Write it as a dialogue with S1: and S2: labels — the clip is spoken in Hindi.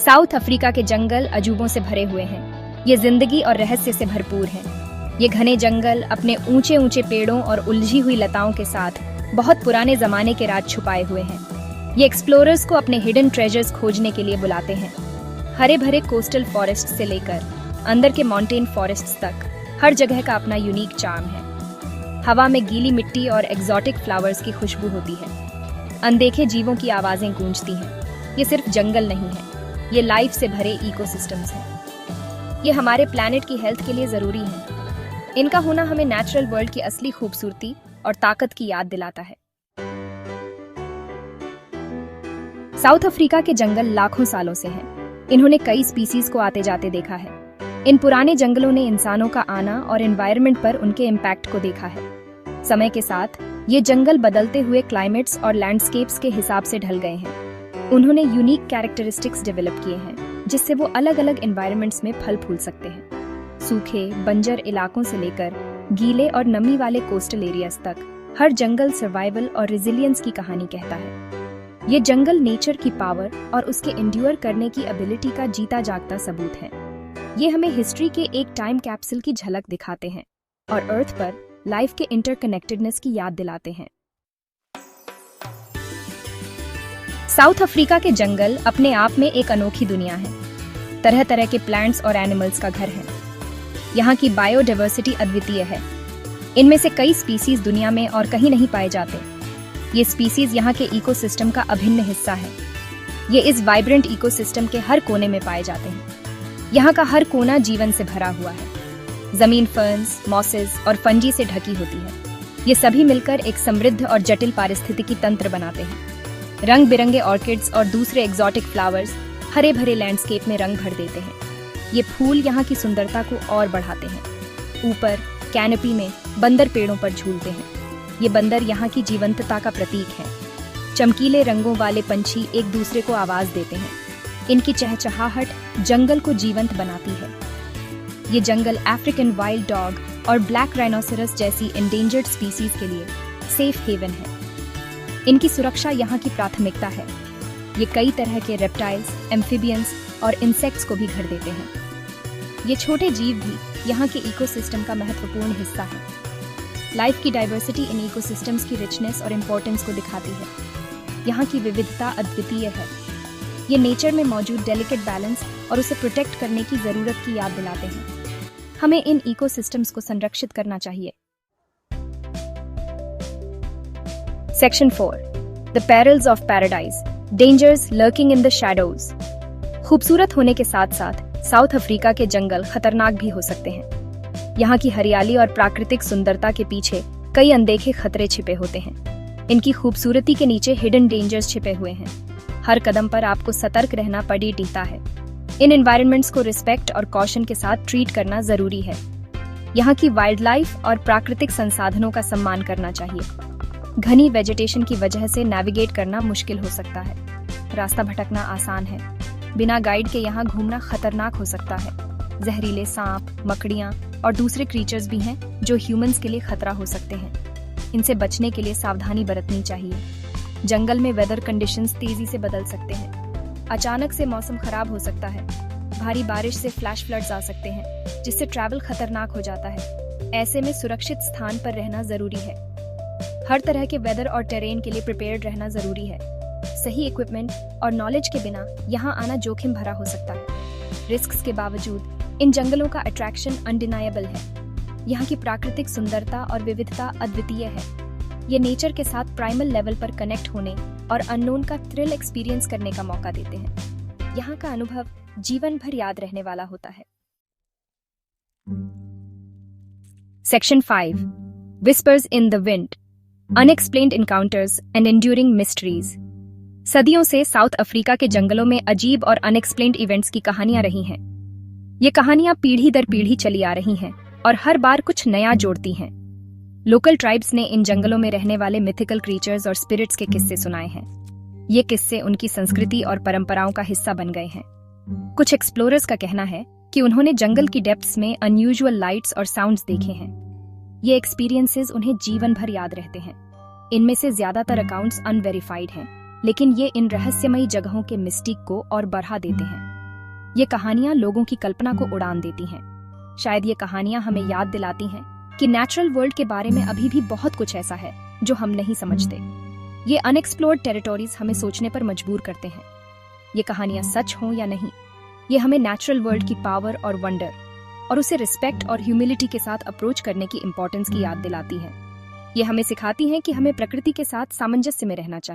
S1: साउथ अफ्रीका के जंगल अजूबों से भरे हुए हैं। ये जिंदगी और रहस्य से भरपूर हैं। ये घने जंगल अपने ऊंचे ऊंचे पेड़ों और उलझी हुई लताओं के साथ बहुत पुराने जमाने के राज छुपाए हुए हैं। ये एक्सप्लोरर्स को अपने हिडन ट्रेजर्स खोजने के लिए बुलाते हैं। हरे भरे कोस्टल फॉरेस्ट से लेकर अंदर के माउंटेन फॉरेस्ट्स तक हर जगह का अपना यूनिक चार्म है। हवा में गीली मिट्टी और एक्सोटिक फ्लावर्स की खुशबू होती है। अनदेखे जीवों की आवाजें गूंजती हैं। ये सिर्फ जंगल नहीं है, ये लाइफ से भरे इकोसिस्टम्स हैं। ये हमारे प्लैनेट की हेल्थ के लिए जरूरी है। इनका होना हमें नेचुरल वर्ल्ड की असली खूबसूरती और ताकत की याद दिलाता है। साउथ अफ्रीका के जंगल लाखों सालों से हैं। इन्होंने कई स्पीसीज को आते जाते देखा है। इन पुराने जंगलों ने इंसानों का आना और एनवायरनमेंट पर उनके इम्पैक्ट को देखा है। समय के साथ ये जंगल बदलते हुए क्लाइमेट्स और लैंडस्केप्स के हिसाब से ढल गए हैं। उन्होंने यूनिक कैरेक्टरिस्टिक्स डेवलप किए हैं, जिससे वो अलग अलग एनवायरनमेंट्स में फल फूल सकते हैं। सूखे बंजर इलाकों से लेकर गीले और नमी वाले कोस्टल एरियाज तक हर जंगल सर्वाइवल और रेजिलियंस की कहानी कहता है। ये जंगल नेचर की पावर और उसके एंड्योर करने की एबिलिटी का जीता जागता सबूत है। ये हमें हिस्ट्री के एक टाइम कैप्सूल की झलक दिखाते हैं और अर्थ पर लाइफ के इंटरकनेक्टेडनेस की याद दिलाते हैं। साउथ अफ्रीका के जंगल अपने आप में एक अनोखी दुनिया है। तरह तरह के प्लांट्स और एनिमल्स का घर है। यहाँ की बायोडाइवर्सिटी अद्वितीय है। इनमें से कई स्पीसीज दुनिया में और कहीं नहीं पाए जाते। ये स्पीसीज यहाँ के इकोसिस्टम का अभिन्न हिस्सा है। ये इस वाइब्रेंट इकोसिस्टम के हर कोने में पाए जाते हैं। यहाँ का हर कोना जीवन से भरा हुआ है। जमीन फर्न्स, मॉसेस और फंजी से ढकी होती है। ये सभी मिलकर एक समृद्ध और जटिल पारिस्थितिकी तंत्र बनाते हैं। रंग बिरंगे ऑर्किड्स और दूसरे एक्सोटिक फ्लावर्स हरे भरे लैंडस्केप में रंग भर देते हैं। ये फूल यहाँ की सुंदरता को और बढ़ाते हैं। ऊपर कैनोपी में बंदर पेड़ों पर झूलते हैं। ये बंदर यहाँ की जीवंतता का प्रतीक है। चमकीले रंगों वाले पंछी एक दूसरे को आवाज देते हैं। इनकी चहचहाहट जंगल को जीवंत बनाती है। ये जंगल अफ्रीकन वाइल्ड डॉग और ब्लैक राइनोसेरस जैसी एंडेंजर्ड स्पीसीज के लिए सेफ हेवन है। इनकी सुरक्षा यहाँ की प्राथमिकता है। ये कई तरह के रेप्टाइल्स, एम्फिबियंस और इंसेक्ट्स को भी घर देते हैं। ये छोटे जीव भी यहाँ के इकोसिस्टम का महत्वपूर्ण हिस्सा है। लाइफ की डाइवर्सिटी इन इकोसिस्टम्स की रिचनेस और इम्पोर्टेंस को दिखाती है। यहाँ की विविधता अद्वितीय है। ये नेचर में मौजूद डेलिकेट बैलेंस और उसे प्रोटेक्ट करने की जरूरत की याद दिलाते हैं। हमें इन इकोसिस्टम्स को संरक्षित करना चाहिए। Section 4. The Perils of Paradise. Dangers lurking in the shadows. खूबसूरत होने के साथ साथ साउथ अफ्रीका के जंगल खतरनाक भी हो सकते हैं। यहाँ की हरियाली और प्राकृतिक सुंदरता के पीछे कई अनदेखे खतरे छिपे होते हैं। इनकी खूबसूरती के नीचे हिडन डेंजर्स छिपे हुए हैं। हर कदम पर आपको सतर्क रहना पड़ता है। इन एनवायरनमेंट्स को रिस्पेक्ट और कॉशन के साथ ट्रीट करना जरूरी है। यहाँ की वाइल्ड लाइफ और प्राकृतिक संसाधनों का सम्मान करना चाहिए। घनी वेजिटेशन की वजह से नेविगेट करना मुश्किल हो सकता है। रास्ता भटकना आसान है। बिना गाइड के यहाँ घूमना खतरनाक हो सकता है। जहरीले सांप, मकड़ियाँ और दूसरे क्रीचर्स भी हैं जो ह्यूमंस के लिए खतरा हो सकते हैं। इनसे बचने के लिए सावधानी बरतनी चाहिए। जंगल में वेदर कंडीशंस तेजी से बदल सकते हैं। अचानक से मौसम खराब हो सकता है। भारी बारिश से फ्लैश फ्लड्स आ सकते हैं, जिससे ट्रैवल खतरनाक हो जाता है। ऐसे में सुरक्षित स्थान पर रहना जरूरी है। हर तरह के वेदर और टेरेन के लिए प्रिपेयर्ड रहना जरूरी है। सही इक्विपमेंट और नॉलेज के बिना यहाँ आना जोखिम भरा हो सकता है। रिस्क्स के बावजूद इन जंगलों का अट्रैक्शन अनडिनायबल है। यहाँ की प्राकृतिक सुंदरता और विविधता अद्वितीय है। ये नेचर के साथ प्राइमल लेवल पर कनेक्ट होने और अननोन का थ्रिल एक्सपीरियंस करने का मौका देते हैं। यहाँ का अनुभव जीवन भर याद रहने वाला होता है। Section 5. Whispers in the Wind. Unexplained encounters and enduring mysteries. सदियों से साउथ अफ्रीका के जंगलों में अजीब और अनएक्सप्लेन्ड इवेंट्स की कहानियां रही हैं। ये कहानियां पीढ़ी दर पीढ़ी चली आ रही हैं और हर बार कुछ नया जोड़ती हैं। लोकल ट्राइब्स ने इन जंगलों में रहने वाले मिथिकल क्रीचर्स और स्पिरिट्स के किस्से सुनाए हैं। ये किस्से उनकी संस्कृति और परंपराओं का हिस्सा बन गए हैं। कुछ एक्सप्लोरर्स का कहना है कि उन्होंने जंगल की डेप्थ्स में अनयूजुअल लाइट्स और साउंड्स देखे हैं। ये एक्सपीरियंसेस उन्हें जीवन भर याद रहते हैं। इनमें से ज्यादातर अकाउंट्स अनवेरिफाइड हैं, लेकिन ये इन रहस्यमयी जगहों के मिस्टिक को और बढ़ा देते हैं। ये कहानियां लोगों की कल्पना को उड़ान देती हैं। शायद ये कहानियां हमें याद दिलाती हैं कि नेचुरल वर्ल्ड के बारे में अभी भी बहुत कुछ ऐसा है जो हम नहीं समझते। ये अनएक्सप्लोर्ड टेरिटोरीज हमें सोचने पर मजबूर करते हैं। ये कहानियां सच हों या नहीं, ये हमें नेचुरल वर्ल्ड की पावर और वंडर और उसे रिस्पेक्ट और ह्यूमिलिटी के साथ अप्रोच करने की इंपॉर्टेंस की याद दिलाती हैं। ये हमें सिखाती हैं कि हमें प्रकृति के साथ सामंजस्य में रहना चाहिए।